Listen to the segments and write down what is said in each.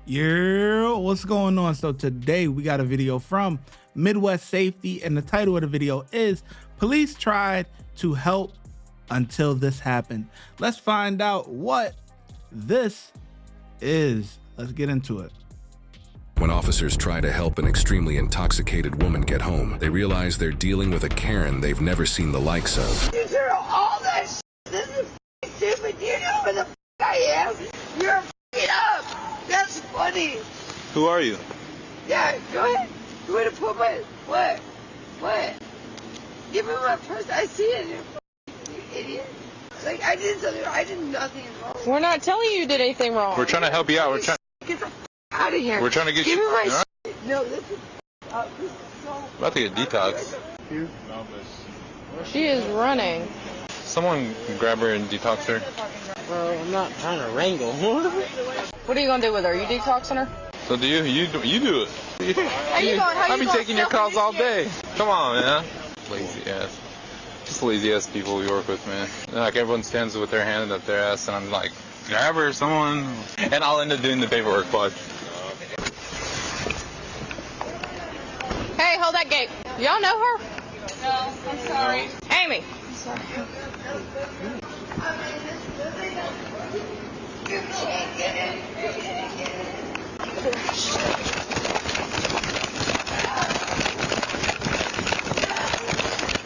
Yeah, what's going on? So today we got a video from Midwest Safety, and the title of the video is Police Tried to Help Until This Happened. Let's find out what this is. Let's get into it. When officers try to help an extremely intoxicated woman get home, they realize they're dealing with a Karen they've never seen the likes of. You do all that shit. This is stupid. Do you know who the I am? You're up. That's funny. Who are you? Yeah, go ahead. You want to put my... What? Give me my purse. I see it. You idiot. Like, I did something. I did nothing wrong. We're not telling you did anything wrong. We're trying to help you out. We're trying. Get the out of here. We're trying to get Give you. me my Right? No, this is so... About to get detox. She is running. Someone grab her and detox her. Bro, I'm not trying to wrangle. What are you gonna do with her? Are you detoxing her? So do you do it. How you going? I'll be taking your calls all day. Come on, man. Lazy ass. Just lazy ass people we work with, man. Like everyone stands with their hand up their ass, and I'm like, grab her, someone, and I'll end up doing the paperwork. But Hey, hold that gate. Y'all know her? No, I'm sorry. Amy. I'm sorry.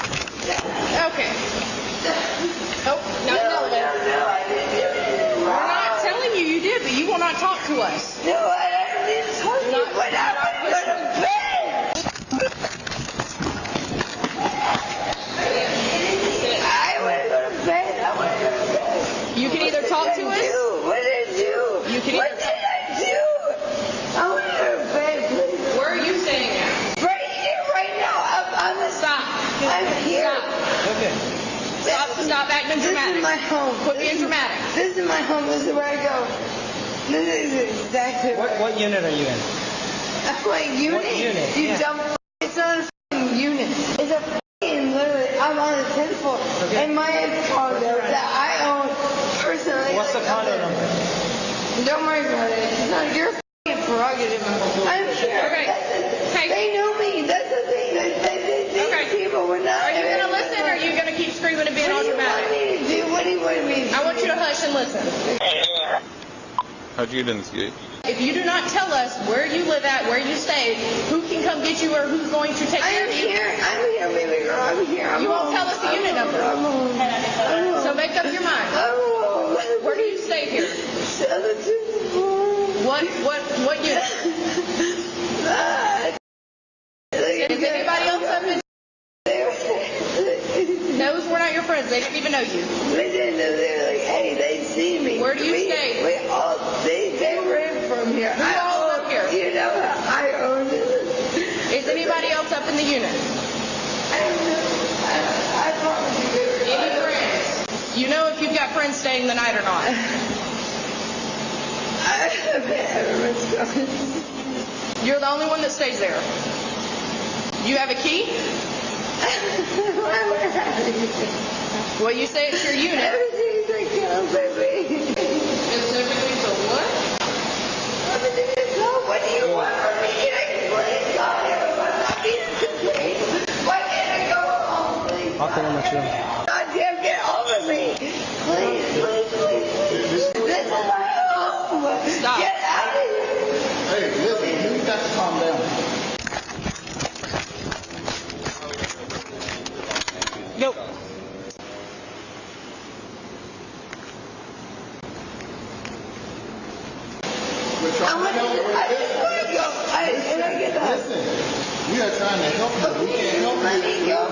Okay. Oh, not in the elevator. We're not telling you you did, but you will not talk to us. No, I didn't talk to you, but I want to go to bed. I want to go to bed. You can either talk to us. What did I do? You can What either. did I do? I want to go to bed, please. Where are you staying at? Right here, right now. I'm Stop. I'm here. Stop. Okay. Stop acting dramatic. This is my home. Quit being dramatic. This is my home. This is where I go. This is exactly What unit are you in? I'm like, unit? What unit? You Yeah. dumb. It's not a f***ing unit. It's a f***ing literally. I'm on the 10th floor. Okay. And my condo that I own personally. What's the condo number? Don't worry about it. It's not your f***ing prerogative. I'm here. Okay. Hey. They know me. That's the thing. These Okay. people were not. Are you going to listen, or are you going to keep screaming and being all What do you want dramatic? me to do? What do you want me to do? I want you to hush and listen. how'd you get in this gate? If you do not tell us where you live at, where you stay, who can come get you, or who's going to take care I'm of you, here, baby girl. I'm here. I'm you won't home. tell us the unit number. I'm home. So make up your mind. I'm home. Where do you stay here? What unit? Is anybody else up in? Those were not your friends. They didn't even know you. They didn't know. They were like, hey, they see me. Where do you stay? We all, they ran from here. Who all live here? You know, I own this. Is anybody else up in the unit? I don't know. I promise you. Any friends? You know if you've got friends staying the night or not. I haven't ever started. You're the only one that stays there. You have a key? Well, you say it's your unit. Everything's a go, baby. It's everything's a what? Everything's a go. What do you want from me? Please, God, everyone, not being complete. Why can't I go home, please? I'll tell them what you want. God damn, get over me. Please. This is my home. Stop. Get out of here. Hey, listen, you got to calm down. Go. We're trying to help you. I just want to go. And I get up. Listen, we are trying to help you. We can't help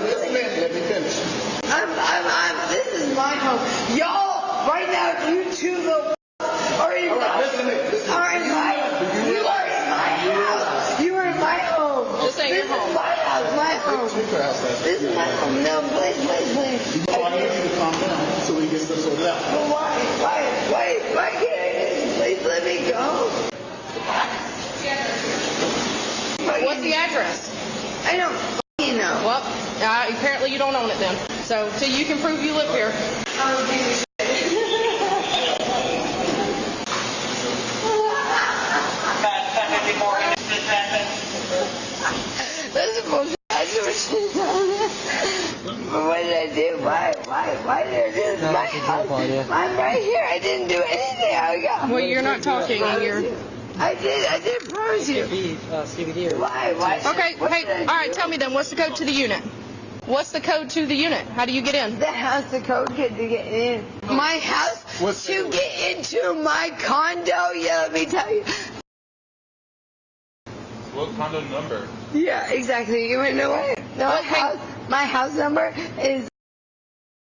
you. Let me finish. This is my home. Y'all, right now, you two little are in my Listen to me. Listen. are in my You are in my house. You are in my home. This ain't your home. This is my house. My home. This is my home. No, please. I need you to calm down so we can get this sorted out. But why can't I just please let me go? What's the address? I don't f***ing know. Well, apparently you don't own it then. So you can prove you live here. I don't give a shit. Why did I do this? My house. I'm right here. I didn't do anything. Well, you're not talking, and you're... I did promise you. CBD. Why? Okay, hey, all right, tell me then, what's the code to the unit? What's the code to the unit? How do you get in? The house, the code to get in. My house to get into my condo. Yeah, let me tell you. What condo number? Yeah, exactly. You want to know what? No, my house number is...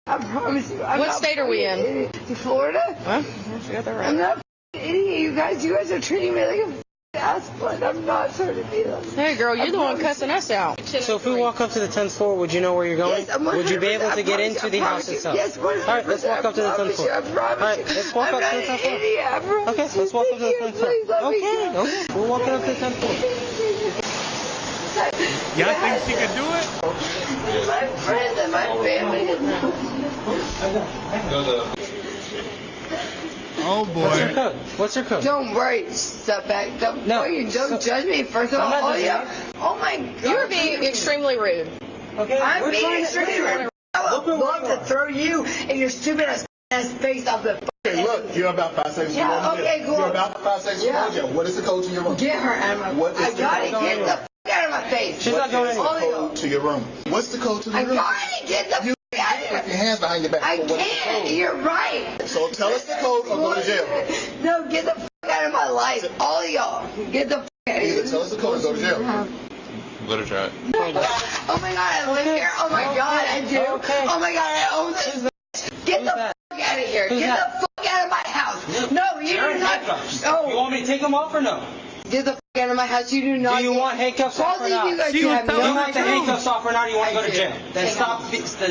I promise you. What state are we in? Florida. Huh? You got that right. I'm not an idiot. You guys are treating me like a ass blunt. I'm not trying to be like... Hey, girl, you're the one cussing us out. So if we walk up to the 10th floor, would you know where you're going? Yes, would you be able to get into the house itself? Yes, 100%. All right, let's walk up to the 10th floor. I promise you. All right, let's walk up to the 10th floor. Okay, let's walk up to the 10th floor. Okay, we're walking up to the 10th floor. Y'all think she could do it? My friends and my family. Oh boy. What's your code? Don't worry, step back. Don't judge me. First of all, oh my God. You're being extremely rude. Okay, I'm being extremely rude. I would love to throw you and your stupid ass face off the. Okay, look, you're about 5 seconds. Yeah, okay, cool. You're about 5 seconds. Yeah. What is the code to your room? Get her out of my. What is I the got it. code? Get the out of my face. She's not going What's the anywhere. code to your room? What's the code to the I room? got it. Get the out of here. Put your hands behind your back. I So what is the can't. code? You're right. So tell us the code or go to jail. No, get the out of my life. All of y'all. Get the out of Either here. tell us the code or go to jail. Let her try it. Oh my God, I live here. Oh my God, I do. Okay. Oh my God, I own this. Get the out of here. Get the out of my house. No, you do not. You want me to take them off or no? Get the out of my house. You do not. Do you want handcuffs off Both or of you not? guys She was have telling You no want the handcuffs off or not, or you want to go to jail? Then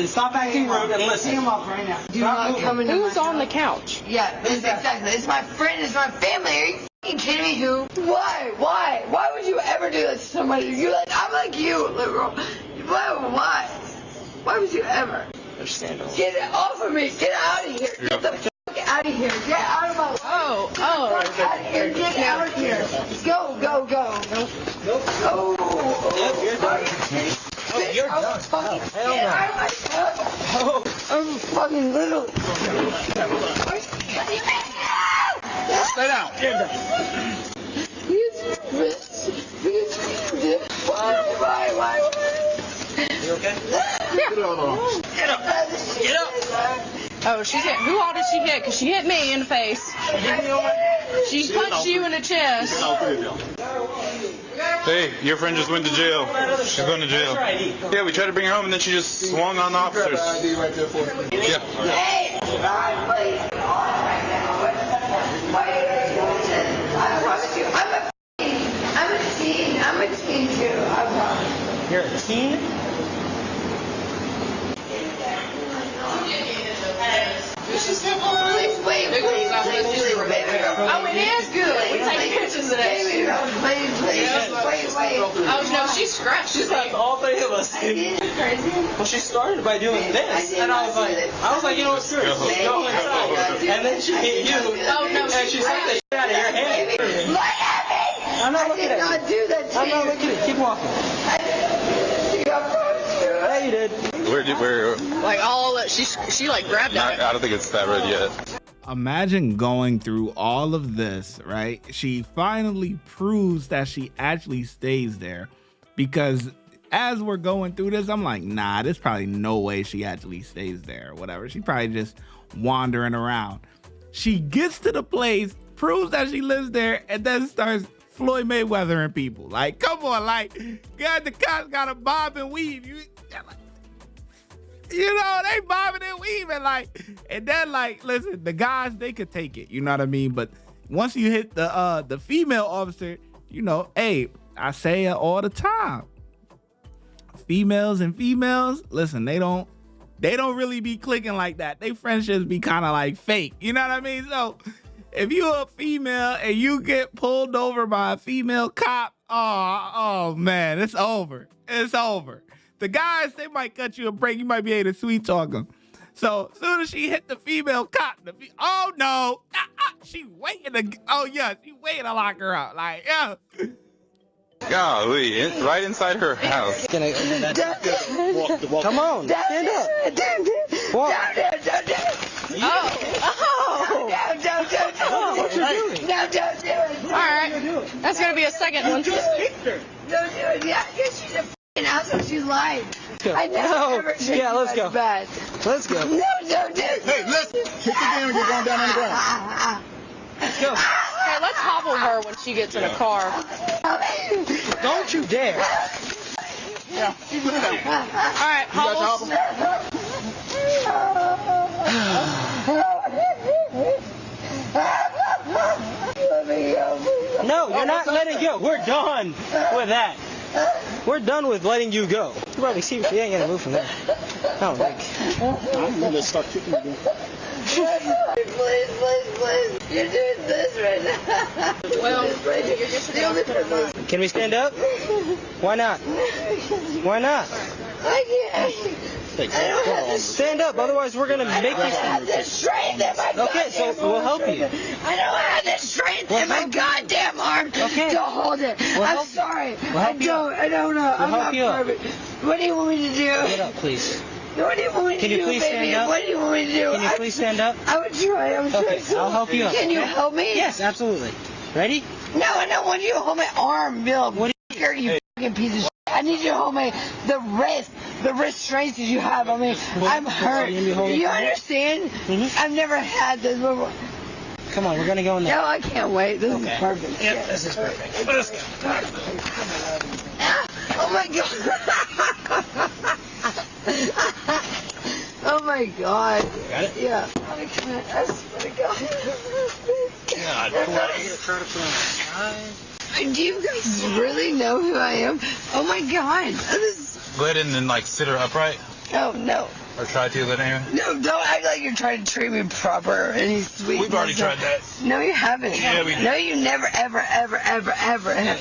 stop acting rude and Take listen. them off right now. Do not come into Who's my on the house. couch? Yeah, exactly. It's my friend. It's my family. Are you fucking kidding me? Who? Why? Why would you ever do that to somebody? I'm like you, liberal. Why? Why would you ever? Get it off of me. Get out of here. Get the fuck out of here. Get out of my life. Oh. Out of here. Get out of here. Go. Nope. Oh. You're done. You're I'm done. fucking Hell no. get out of my house. I'm fucking little. Stay down. Why? You okay? Get up. Oh, she hit. Who all did she hit? Because she hit me in the face. She punched you in the chest. Hey, your friend just went to jail. She's going to jail. Yeah, we tried to bring her home and then she just swung on the officers. ID right there for us. Yeah. Hey, please. I promise you, I'm a teen too. I promise. You're a teen? Please, wait. Oh, it is good. We take pictures of that. Please, wait. Oh, no, she scratched. She's like, All three of us. I did it crazy. Well, she started by doing this, and I was like, you know what, screw it. Go inside. And then she hit you, oh, no, and she sucked the shit out of your hand. Look at me. I'm not looking I did at not you. do that to I'm not you. looking at you. Keep walking. Yeah, you did. Where? like all that. She like grabbed I it. don't think it's that red yet. Imagine going through all of this, right? She finally proves that she actually stays there, because as we're going through this, I'm like, nah, there's probably no way she actually stays there or whatever. She probably just wandering around. She gets to the place, proves that she lives there, and then starts Floyd Mayweathering people. Like, come on, like, God, the cops got to bob and weave. You know, they bobbing and weaving, like, and then, like, listen, the guys, they could take it, you know what I mean? But once you hit the female officer, you know, hey, I say it all the time. Females, listen, they don't really be clicking like that. They friendships be kind of like fake, you know what I mean? So if you're a female and you get pulled over by a female cop, oh man, it's over. It's over. The guys, they might cut you a break. You might be able to sweet talk them. So as soon as she hit the female cop, oh no, she waiting to, she waiting to lock her out. Like, yeah. Golly, right inside her house. Come on, stand up. What? Don't do it. Oh. Don't do it. What you doing? No, don't do it. All right. That's going to be a second one. Don't do it. Yeah, because she's a f***ing asshole. She lied. I never ever treated Yeah, let's you go. bad. Let's go. No, don't do it. Hey, listen. Kick the game and you're going down on the ground. Let's go. Hey, let's hobble her when she gets in a car. Don't you dare. Yeah, you put it out. All right, You got the hobbles. Let me go. No, you're not letting go. We're done with that. We're done with letting you go. You probably see you ain't gonna move from there. Oh, like. I'm going to start kicking again. Please. You're doing this right now. Well, The only purpose. Can we stand up? Why not? Why not? I can't. I don't have the Stand up, otherwise we're gonna make I don't have the strength in my Okay, so goddamn we'll arm. help you. I don't have the strength in my goddamn arm Okay. to hold it. We'll I'm help you. sorry. We'll help you out. I don't know. I'm help not you out. perfect. What do you want me to do? Get up, please. What do you want me to Can you do, please baby? stand up? What do you want me to do? Can you please stand up? I would try. Okay, I'll help you up. Can you okay? help me? Yes, absolutely. Ready? No, I don't want you to hold my arm, Bill. What You fucking piece of shit. I need you to hold the wrist strength that you have on me. I'm hurt. you need to hold it You for me? understand? Mhm. I've never had this before. Come on, we're gonna go in there. No, I can't wait. This is perfect. Yep, this is perfect. Let's go. Oh my god. Oh my god. Got it? Yeah. I can't. I swear to God. Do you guys really know who I am? Oh my god. Go ahead and then like sit her upright, Oh no. or try to. Let anyway. No, don't act like you're trying to treat me proper and he's sweet. We've already tried that. No, you haven't. Yeah, we did. No, you never, ever have. Go ahead.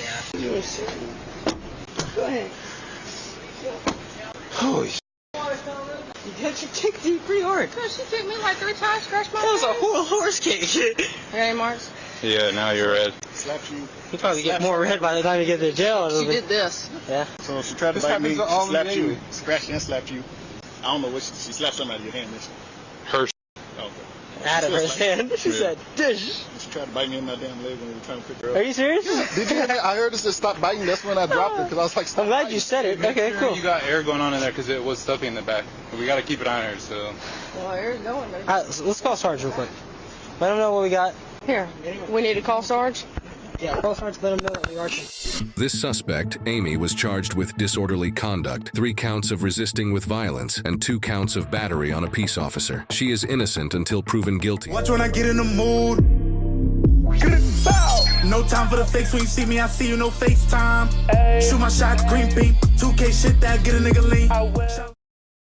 Holy sh**. You got your kick deep pretty hard. She kicked me like 3 times, scratched my That was a face. whole horse kick. Got any marks? Yeah, now you're red. Slapped you. You probably get more red by the time you get to jail. She did this. Yeah. So she tried to This bite me, happens to all slapped of you, you. scratched and slapped you. I don't know what she slapped something out of your hand. Didn't she? Her. Oh, okay. Out of her hand. She said, dish. She tried to bite me in my damn leg when we were trying to pick her up. Are you serious? Did you? I heard her say stop biting. That's when I dropped her because I was like, stop I'm glad biting. you said it. Okay, cool. You got air going on in there because it was stuffy in the back. We got to keep it on her, so. Well, here's going there. So let's call Sarge real quick. Let him know what we got. Here, we need to call Sarge. Yeah, call Sarge, let him know that we are. This suspect, Amy, was charged with disorderly conduct, 3 counts of resisting with violence, and 2 counts of battery on a peace officer. She is innocent until proven guilty. Watch when I get in the mood. No time for the fakes. When you see me, I see you, no FaceTime. Shoot my shot, green beam. 2K shit that get a nigga lean.